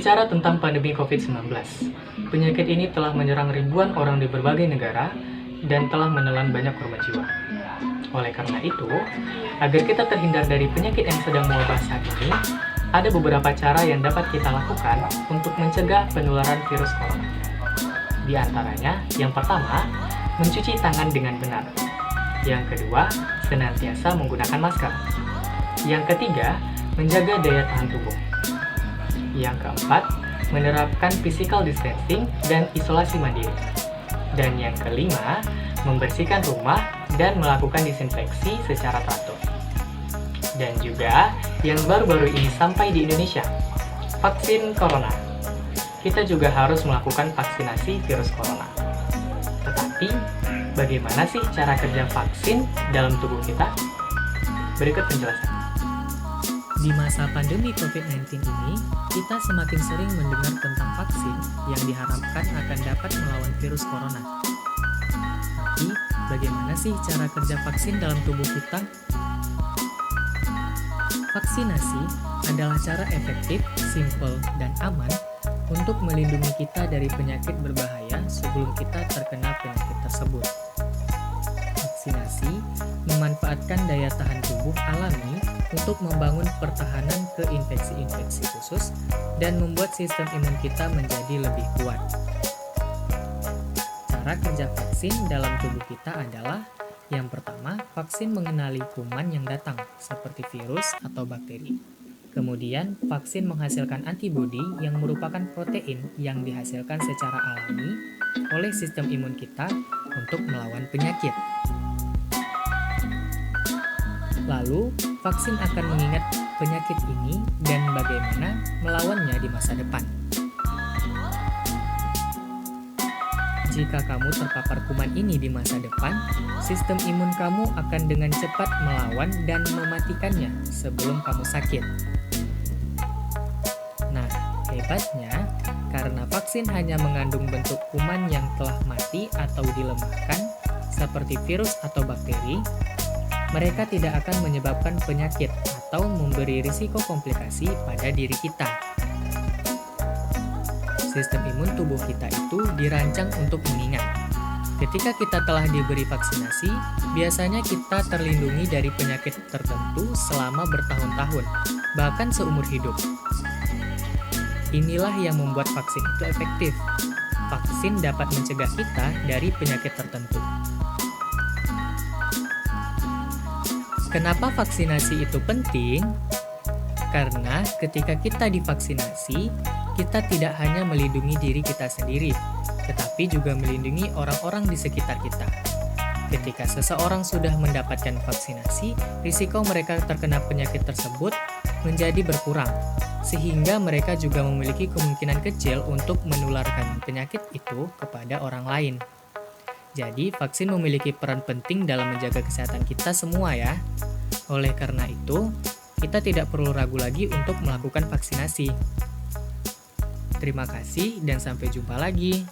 Berbicara tentang pandemi COVID-19, penyakit ini telah menyerang ribuan orang di berbagai negara dan telah menelan banyak korban jiwa. Oleh karena itu, agar kita terhindar dari penyakit yang sedang mewabah saat ini, ada beberapa cara yang dapat kita lakukan untuk mencegah penularan virus corona. Di antaranya, yang pertama, mencuci tangan dengan benar. Yang kedua, senantiasa menggunakan masker. Yang ketiga, menjaga daya tahan tubuh. Yang keempat, menerapkan physical distancing dan isolasi mandiri. Dan yang kelima, membersihkan rumah dan melakukan disinfeksi secara teratur. Dan juga, yang baru-baru ini sampai di Indonesia, vaksin corona. Kita juga harus melakukan vaksinasi virus corona. Tetapi, bagaimana sih cara kerja vaksin dalam tubuh kita? Berikut penjelasan. Di masa pandemi COVID-19 ini, kita semakin sering mendengar tentang vaksin yang diharapkan akan dapat melawan virus corona. Tapi, bagaimana sih cara kerja vaksin dalam tubuh kita? Vaksinasi adalah cara efektif, simpel, dan aman untuk melindungi kita dari penyakit berbahaya sebelum kita terkena penyakit tersebut. Vaksinasi memanfaatkan daya tahan tubuh alami untuk membangun pertahanan ke infeksi-infeksi khusus dan membuat sistem imun kita menjadi lebih kuat. Cara kerja vaksin dalam tubuh kita adalah: yang pertama, vaksin mengenali kuman yang datang, seperti virus atau bakteri. Kemudian, vaksin menghasilkan antibodi yang merupakan protein yang dihasilkan secara alami oleh sistem imun kita untuk melawan penyakit. Lalu, vaksin akan mengingat penyakit ini dan bagaimana melawannya di masa depan. Jika kamu terpapar kuman ini di masa depan, sistem imun kamu akan dengan cepat melawan dan mematikannya sebelum kamu sakit. Nah, hebatnya, karena vaksin hanya mengandung bentuk kuman yang telah mati atau dilemahkan, seperti virus atau bakteri, mereka tidak akan menyebabkan penyakit atau memberi risiko komplikasi pada diri kita. Sistem imun tubuh kita itu dirancang untuk mengingat. Ketika kita telah diberi vaksinasi, biasanya kita terlindungi dari penyakit tertentu selama bertahun-tahun, bahkan seumur hidup. Inilah yang membuat vaksin itu efektif. Vaksin dapat mencegah kita dari penyakit tertentu. Kenapa vaksinasi itu penting? Karena ketika kita divaksinasi, kita tidak hanya melindungi diri kita sendiri, tetapi juga melindungi orang-orang di sekitar kita. Ketika seseorang sudah mendapatkan vaksinasi, risiko mereka terkena penyakit tersebut menjadi berkurang, sehingga mereka juga memiliki kemungkinan kecil untuk menularkan penyakit itu kepada orang lain. Jadi, vaksin memiliki peran penting dalam menjaga kesehatan kita semua ya. Oleh karena itu, kita tidak perlu ragu lagi untuk melakukan vaksinasi. Terima kasih dan sampai jumpa lagi.